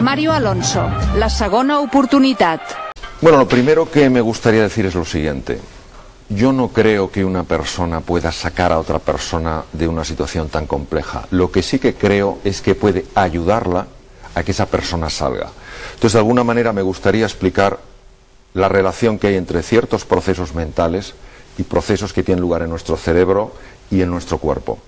Mario Alonso, la segona oportunitat. Bueno, lo primero que me gustaría decir es lo siguiente. Yo no creo que una persona pueda sacar a otra persona de una situación tan compleja. Lo que sí que creo es que puede ayudarla a que esa persona salga. Entonces, de alguna manera me gustaría explicar la relación que hay entre ciertos procesos mentales y procesos que tienen lugar en nuestro cerebro y en nuestro cuerpo.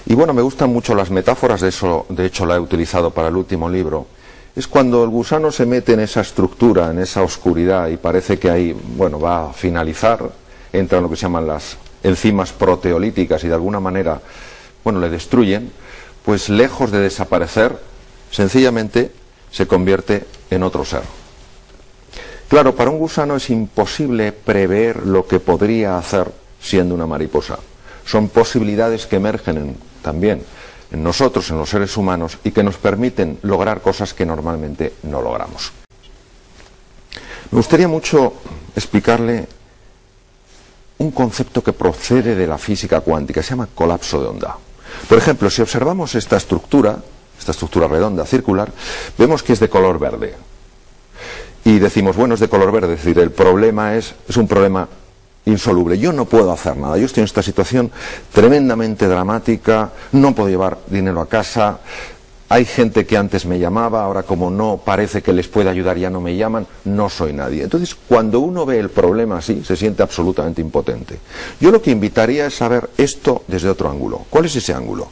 Y bueno, me gustan mucho las metáforas, de hecho la he utilizado para el último libro. Es cuando el gusano se mete en esa estructura, en esa oscuridad, y parece que ahí, bueno, va a finalizar, entra en lo que se llaman las enzimas proteolíticas y de alguna manera, bueno, le destruyen, pues lejos de desaparecer, sencillamente se convierte en otro ser. Claro, para un gusano es imposible prever lo que podría hacer siendo una mariposa. Son posibilidades que emergen también en nosotros, en los seres humanos, y que nos permiten lograr cosas que normalmente no logramos. Me gustaría mucho explicarle un concepto que procede de la física cuántica, se llama colapso de onda. Por ejemplo, si observamos esta estructura redonda, circular, vemos que es de color verde. Y decimos, bueno, es de color verde, es decir, el problema es un problema insoluble. Yo no puedo hacer nada, yo estoy en esta situación tremendamente dramática, no puedo llevar dinero a casa, hay gente que antes me llamaba, ahora como no parece que les pueda ayudar ya no me llaman, no soy nadie. Entonces, cuando uno ve el problema así, se siente absolutamente impotente. Yo lo que invitaría es a ver esto desde otro ángulo. ¿Cuál es ese ángulo?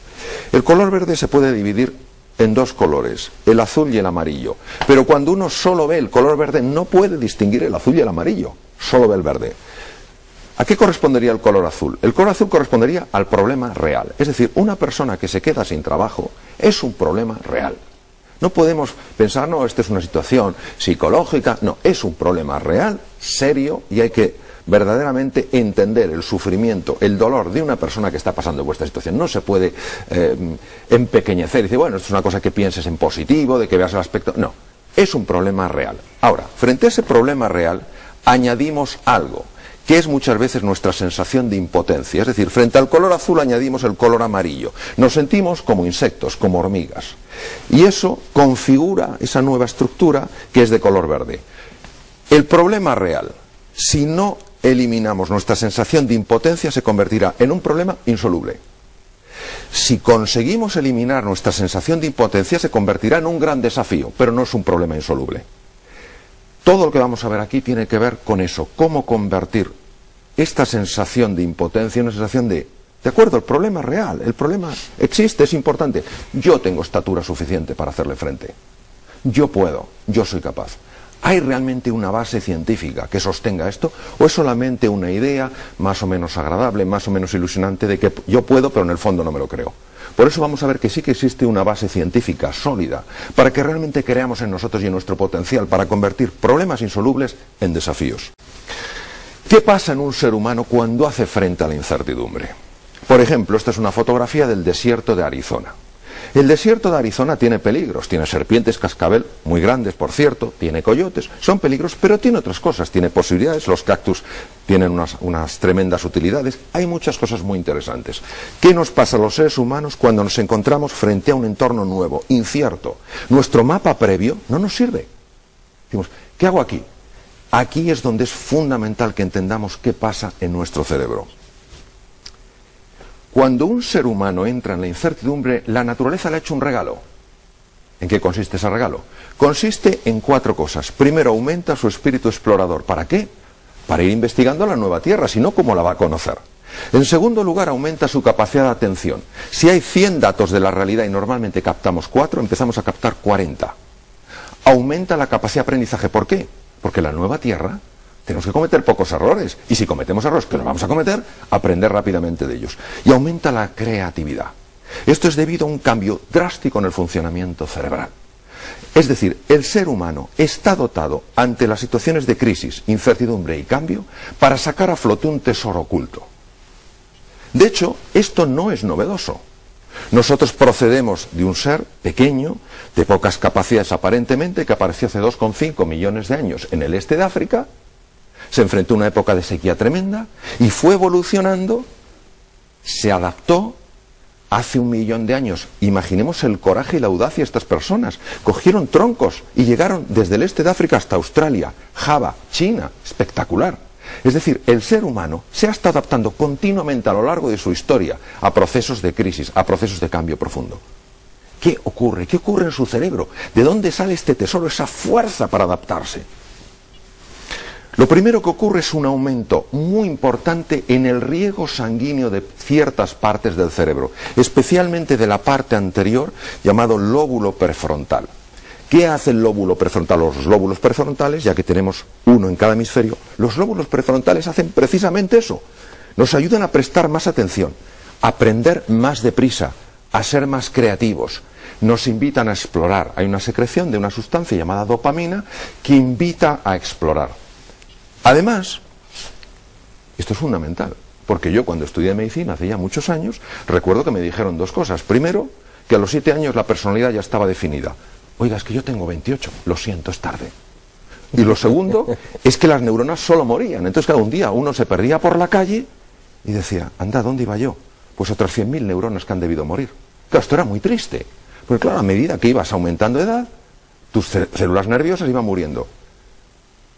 El color verde se puede dividir en dos colores, el azul y el amarillo. Pero cuando uno solo ve el color verde, no puede distinguir el azul y el amarillo, solo ve el verde. ¿A qué correspondería el color azul? El color azul correspondería al problema real. Es decir, una persona que se queda sin trabajo es un problema real. No podemos pensar, no, esta es una situación psicológica. No, es un problema real, serio, y hay que verdaderamente entender el sufrimiento, el dolor de una persona que está pasando por esta situación. No se puede empequeñecer y decir, bueno, esto es una cosa que pienses en positivo, de que veas el aspecto. No, es un problema real. Ahora, frente a ese problema real, añadimos algo, que es muchas veces nuestra sensación de impotencia. Es decir, frente al color azul añadimos el color amarillo. Nos sentimos como insectos, como hormigas. Y eso configura esa nueva estructura que es de color verde. El problema real, si no eliminamos nuestra sensación de impotencia, se convertirá en un problema insoluble. Si conseguimos eliminar nuestra sensación de impotencia, se convertirá en un gran desafío, pero no es un problema insoluble. Todo lo que vamos a ver aquí tiene que ver con eso, cómo convertir esta sensación de impotencia en una sensación de acuerdo, el problema es real, el problema existe, es importante. Yo tengo estatura suficiente para hacerle frente. Yo puedo, yo soy capaz. ¿Hay realmente una base científica que sostenga esto? ¿O es solamente una idea más o menos agradable, más o menos ilusionante de que yo puedo, pero en el fondo no me lo creo? Por eso vamos a ver que sí que existe una base científica sólida para que realmente creamos en nosotros y en nuestro potencial para convertir problemas insolubles en desafíos. ¿Qué pasa en un ser humano cuando hace frente a la incertidumbre? Por ejemplo, esta es una fotografía del desierto de Arizona. El desierto de Arizona tiene peligros, tiene serpientes cascabel, muy grandes por cierto, tiene coyotes, son peligros, pero tiene otras cosas, tiene posibilidades, los cactus tienen unas tremendas utilidades, hay muchas cosas muy interesantes. ¿Qué nos pasa a los seres humanos cuando nos encontramos frente a un entorno nuevo, incierto? Nuestro mapa previo no nos sirve. Decimos, ¿qué hago aquí? Aquí es donde es fundamental que entendamos qué pasa en nuestro cerebro. Cuando un ser humano entra en la incertidumbre, la naturaleza le ha hecho un regalo. ¿En qué consiste ese regalo? Consiste en 4 cosas. Primero, aumenta su espíritu explorador. ¿Para qué? Para ir investigando la nueva tierra, si no, ¿cómo la va a conocer? En segundo lugar, aumenta su capacidad de atención. Si hay 100 datos de la realidad y normalmente captamos 4, empezamos a captar 40. Aumenta la capacidad de aprendizaje. ¿Por qué? Porque la nueva tierra tenemos que cometer pocos errores, y si cometemos errores, que los vamos a cometer, aprender rápidamente de ellos. Y aumenta la creatividad. Esto es debido a un cambio drástico en el funcionamiento cerebral. Es decir, el ser humano está dotado ante las situaciones de crisis, incertidumbre y cambio para sacar a flote un tesoro oculto. De hecho, esto no es novedoso. Nosotros procedemos de un ser pequeño, de pocas capacidades aparentemente, que apareció hace 2,5 millones de años en el este de África. Se enfrentó a una época de sequía tremenda y fue evolucionando, se adaptó hace 1 millón de años, imaginemos el coraje y la audacia de estas personas. Cogieron troncos y llegaron desde el este de África hasta Australia, Java, China. Espectacular. Es decir, el ser humano se ha estado adaptando continuamente a lo largo de su historia a procesos de crisis, a procesos de cambio profundo. ¿Qué ocurre? ¿Qué ocurre en su cerebro? ¿De dónde sale este tesoro, esa fuerza para adaptarse? Lo primero que ocurre es un aumento muy importante en el riego sanguíneo de ciertas partes del cerebro, especialmente de la parte anterior, llamado lóbulo prefrontal. ¿Qué hace el lóbulo prefrontal? Los lóbulos prefrontales, ya que tenemos uno en cada hemisferio, los lóbulos prefrontales hacen precisamente eso. Nos ayudan a prestar más atención, a aprender más deprisa, a ser más creativos. Nos invitan a explorar. Hay una secreción de una sustancia llamada dopamina que invita a explorar. Además, esto es fundamental, porque yo cuando estudié medicina hace ya muchos años, recuerdo que me dijeron 2 cosas. Primero, que a los 7 años la personalidad ya estaba definida. Oiga, es que yo tengo 28, lo siento, es tarde. Y lo segundo es que las neuronas solo morían. Entonces, cada un día uno se perdía por la calle y decía, anda, ¿dónde iba yo? Pues otras 100.000 neuronas que han debido morir. Claro, esto era muy triste, porque claro, a medida que ibas aumentando de edad, tus células nerviosas iban muriendo.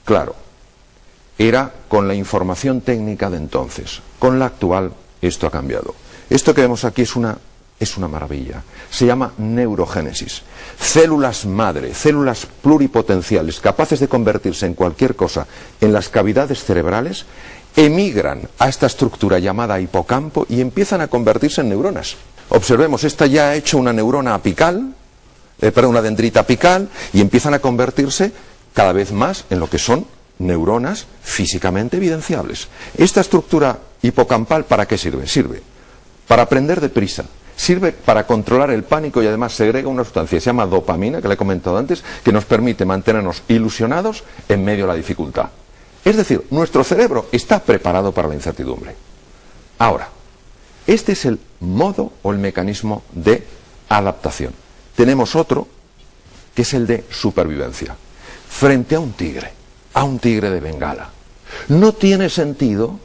Claro. Era con la información técnica de entonces. Con la actual, esto ha cambiado. Esto que vemos aquí es una maravilla. Se llama neurogénesis. Células madre, células pluripotenciales, capaces de convertirse en cualquier cosa en las cavidades cerebrales, emigran a esta estructura llamada hipocampo y empiezan a convertirse en neuronas. Observemos, esta ya ha hecho una neurona apical, una dendrita apical, y empiezan a convertirse cada vez más en lo que son neuronas físicamente evidenciables. Esta estructura hipocampal, ¿para qué sirve? Sirve para aprender deprisa, sirve para controlar el pánico y además segrega una sustancia que se llama dopamina, que le he comentado antes, que nos permite mantenernos ilusionados en medio de la dificultad. Es decir, nuestro cerebro está preparado para la incertidumbre. Ahora, este es el modo o el mecanismo de adaptación. Tenemos otro, que es el de supervivencia. Frente a un tigre de Bengala, no tiene sentido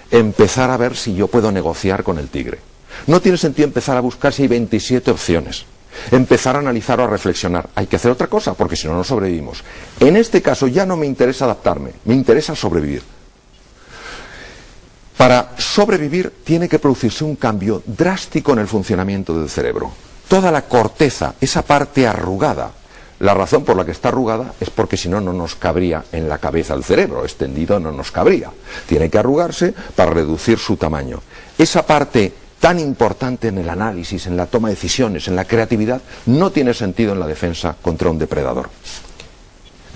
empezar a ver si yo puedo negociar con el tigre. No tiene sentido empezar a buscar si hay 27 opciones. Empezar a analizar o a reflexionar. Hay que hacer otra cosa, porque si no, no sobrevivimos. En este caso ya no me interesa adaptarme, me interesa sobrevivir. Para sobrevivir tiene que producirse un cambio drástico en el funcionamiento del cerebro. Toda la corteza, esa parte arrugada, la razón por la que está arrugada es porque si no, no nos cabría en la cabeza el cerebro, extendido no nos cabría. Tiene que arrugarse para reducir su tamaño. Esa parte tan importante en el análisis, en la toma de decisiones, en la creatividad, no tiene sentido en la defensa contra un depredador.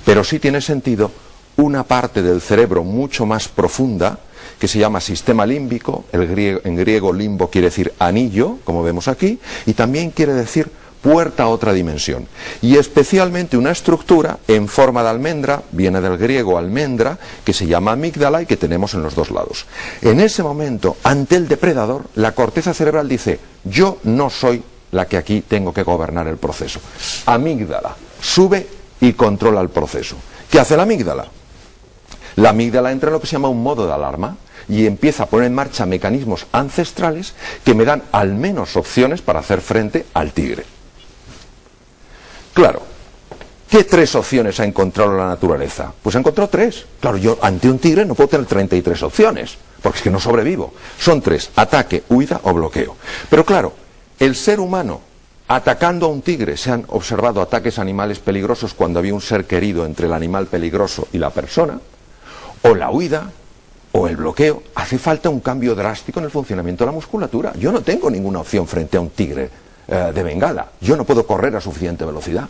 Pero sí tiene sentido una parte del cerebro mucho más profunda, que se llama sistema límbico. En griego limbo quiere decir anillo, como vemos aquí, y también quiere decir puerta a otra dimensión. Y especialmente una estructura en forma de almendra, viene del griego almendra, que se llama amígdala y que tenemos en los 2 lados. En ese momento, ante el depredador, la corteza cerebral dice, yo no soy la que aquí tengo que gobernar el proceso. Amígdala, sube y controla el proceso. ¿Qué hace la amígdala? La amígdala entra en lo que se llama un modo de alarma y empieza a poner en marcha mecanismos ancestrales que me dan al menos opciones para hacer frente al tigre. Claro, ¿qué 3 opciones ha encontrado la naturaleza? Pues ha encontrado 3. Claro, yo ante un tigre no puedo tener 33 opciones, porque es que no sobrevivo. Son 3, ataque, huida o bloqueo. Pero claro, el ser humano atacando a un tigre, se han observado ataques a animales peligrosos cuando había un ser querido entre el animal peligroso y la persona, o la huida, o el bloqueo. Hace falta un cambio drástico en el funcionamiento de la musculatura. Yo no tengo ninguna opción frente a un tigre de Bengala. Yo no puedo correr a suficiente velocidad.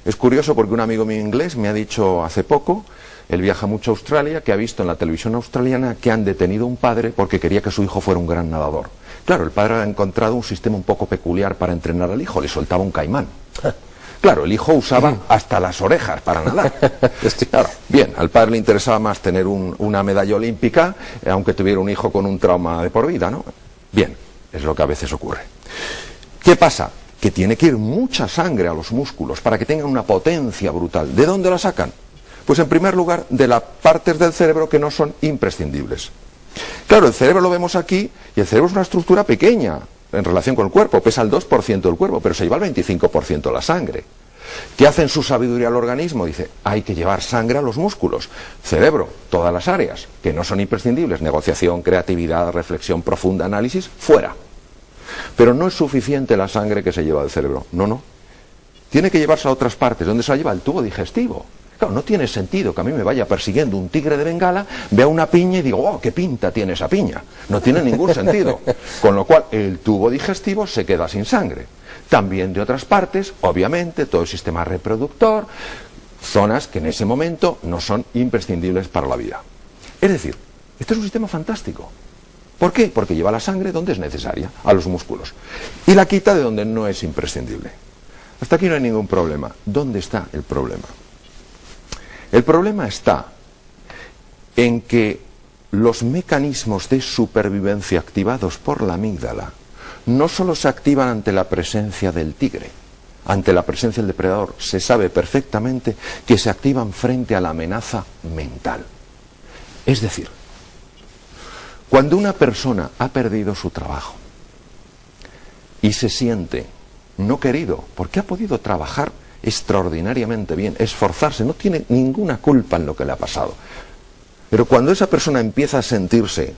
Es curioso porque un amigo mío inglés me ha dicho hace poco, él viaja mucho a Australia, que ha visto en la televisión australiana que han detenido a un padre porque quería que su hijo fuera un gran nadador. Claro, el padre ha encontrado un sistema un poco peculiar para entrenar al hijo, le soltaba un caimán. Claro, el hijo usaba hasta las orejas para nadar. Claro, bien, al padre le interesaba más tener una medalla olímpica, aunque tuviera un hijo con un trauma de por vida, ¿no? Bien, es lo que a veces ocurre. ¿Qué pasa? Que tiene que ir mucha sangre a los músculos para que tengan una potencia brutal. ¿De dónde la sacan? Pues en primer lugar, de las partes del cerebro que no son imprescindibles. Claro, el cerebro lo vemos aquí, y el cerebro es una estructura pequeña. en relación con el cuerpo, pesa el 2% del cuerpo, pero se lleva el 25% de la sangre. ¿Qué hace en su sabiduría al organismo? Dice, hay que llevar sangre a los músculos, cerebro, todas las áreas, que no son imprescindibles, negociación, creatividad, reflexión profunda, análisis, fuera. Pero no es suficiente la sangre que se lleva del cerebro, no. Tiene que llevarse a otras partes, ¿dónde se la lleva? El tubo digestivo. Claro, no tiene sentido que a mí me vaya persiguiendo un tigre de Bengala, vea una piña y digo, oh, qué pinta tiene esa piña. No tiene ningún sentido. Con lo cual, el tubo digestivo se queda sin sangre. También de otras partes, obviamente, todo el sistema reproductor, zonas que en ese momento no son imprescindibles para la vida. Es decir, este es un sistema fantástico. ¿Por qué? Porque lleva la sangre donde es necesaria, a los músculos, y la quita de donde no es imprescindible. Hasta aquí no hay ningún problema. ¿Dónde está el problema? El problema está en que los mecanismos de supervivencia activados por la amígdala no solo se activan ante la presencia del tigre, ante la presencia del depredador, se sabe perfectamente que se activan frente a la amenaza mental. Es decir, cuando una persona ha perdido su trabajo y se siente no querido, porque ha podido trabajar extraordinariamente bien, esforzarse, no tiene ninguna culpa en lo que le ha pasado. Pero cuando esa persona empieza a sentirse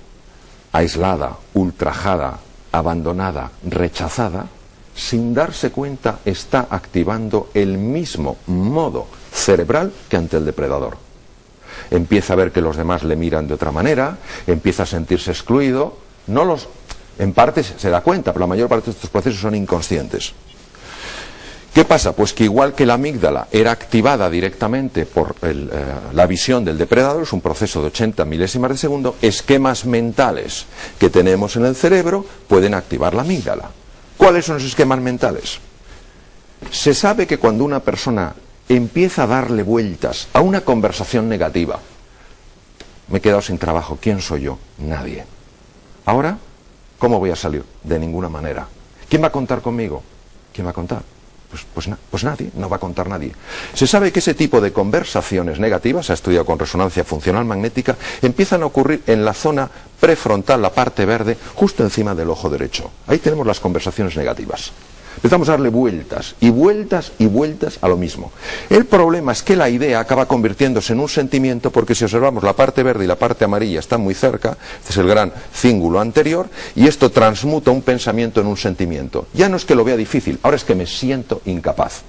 aislada, ultrajada, abandonada, rechazada, sin darse cuenta está activando el mismo modo cerebral que ante el depredador. Empieza a ver que los demás le miran de otra manera, empieza a sentirse excluido, en parte se da cuenta, pero la mayor parte de estos procesos son inconscientes. ¿Qué pasa? Pues que igual que la amígdala era activada directamente por la visión del depredador, es un proceso de 80 milésimas de segundo, esquemas mentales que tenemos en el cerebro pueden activar la amígdala. ¿Cuáles son los esquemas mentales? Se sabe que cuando una persona empieza a darle vueltas a una conversación negativa, me he quedado sin trabajo, ¿quién soy yo? Nadie. Ahora, ¿cómo voy a salir? De ninguna manera. ¿Quién va a contar conmigo? ¿Quién va a contar? Pues nadie, no va a contar nadie. Se sabe que ese tipo de conversaciones negativas, se ha estudiado con resonancia funcional magnética, empiezan a ocurrir en la zona prefrontal, la parte verde, justo encima del ojo derecho. Ahí tenemos las conversaciones negativas. Empezamos a darle vueltas y vueltas y vueltas a lo mismo. El problema es que la idea acaba convirtiéndose en un sentimiento, porque si observamos la parte verde y la parte amarilla están muy cerca, este es el gran cíngulo anterior, y esto transmuta un pensamiento en un sentimiento. Ya no es que lo vea difícil, ahora es que me siento incapaz.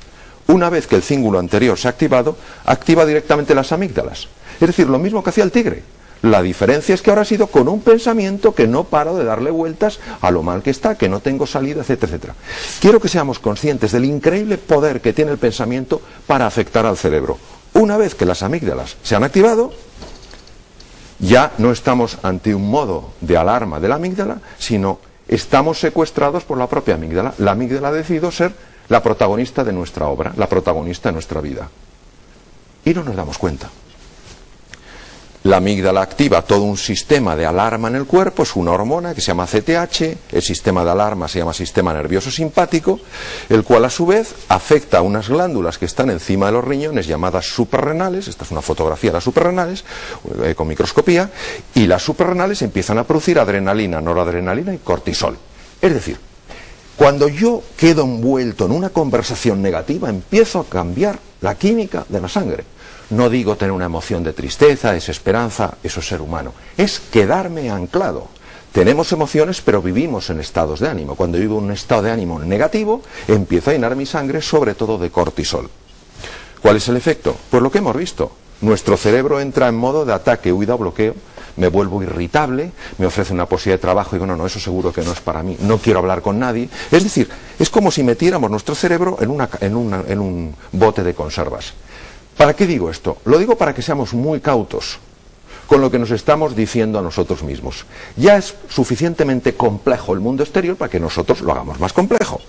Una vez que el cíngulo anterior se ha activado, activa directamente las amígdalas. Es decir, lo mismo que hacía el tigre. La diferencia es que ahora ha sido con un pensamiento que no paro de darle vueltas a lo mal que está, que no tengo salida, etcétera, etcétera. Quiero que seamos conscientes del increíble poder que tiene el pensamiento para afectar al cerebro. Una vez que las amígdalas se han activado, ya no estamos ante un modo de alarma de la amígdala, sino estamos secuestrados por la propia amígdala. La amígdala ha decidido ser la protagonista de nuestra obra, la protagonista de nuestra vida. Y no nos damos cuenta. La amígdala activa todo un sistema de alarma en el cuerpo, es una hormona que se llama CTH, el sistema de alarma se llama sistema nervioso simpático, el cual a su vez afecta a unas glándulas que están encima de los riñones llamadas suprarrenales, esta es una fotografía de las suprarrenales, con microscopía, y las suprarrenales empiezan a producir adrenalina, noradrenalina y cortisol. Es decir, cuando yo quedo envuelto en una conversación negativa, empiezo a cambiar la química de la sangre. No digo tener una emoción de tristeza, desesperanza, eso es ser humano. Es quedarme anclado. Tenemos emociones, pero vivimos en estados de ánimo. Cuando vivo en un estado de ánimo negativo, empiezo a llenar mi sangre, sobre todo de cortisol. ¿Cuál es el efecto? Pues lo que hemos visto. Nuestro cerebro entra en modo de ataque, huida o bloqueo. Me vuelvo irritable, me ofrece una posibilidad de trabajo y digo, no, eso seguro que no es para mí, no quiero hablar con nadie. Es decir, es como si metiéramos nuestro cerebro en un bote de conservas. ¿Para qué digo esto? Lo digo para que seamos muy cautos con lo que nos estamos diciendo a nosotros mismos. Ya es suficientemente complejo el mundo exterior para que nosotros lo hagamos más complejo.